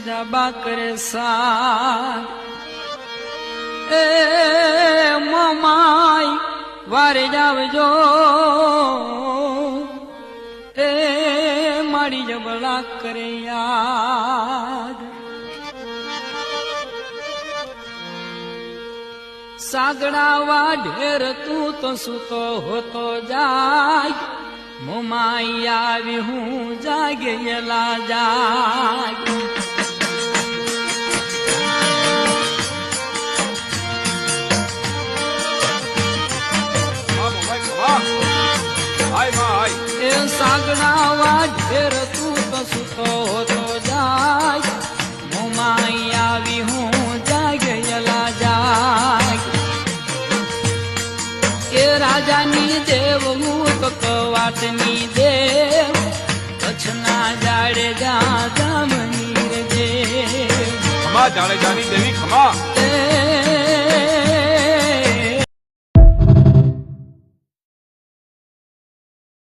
જાબા કરે સાર એ મમાઈ વારે જાવજો એ મારી જબલા કરે યાદ સાગડાવા ઢેર તું તો સૂતો હોતો જાય મોમાઈ આવી હું જાગેલા જાગ એ સાગડાવા ઢેર તું તો સૂતો હોતો જાય મોમાઈ આવી હું જાગેલા જાગ એ રાજાની દેવ હું તો કવાટની દેવ કચ્છના જાડેજા જામની દેવ ખમા જાડેજાની દેવી ખમા એ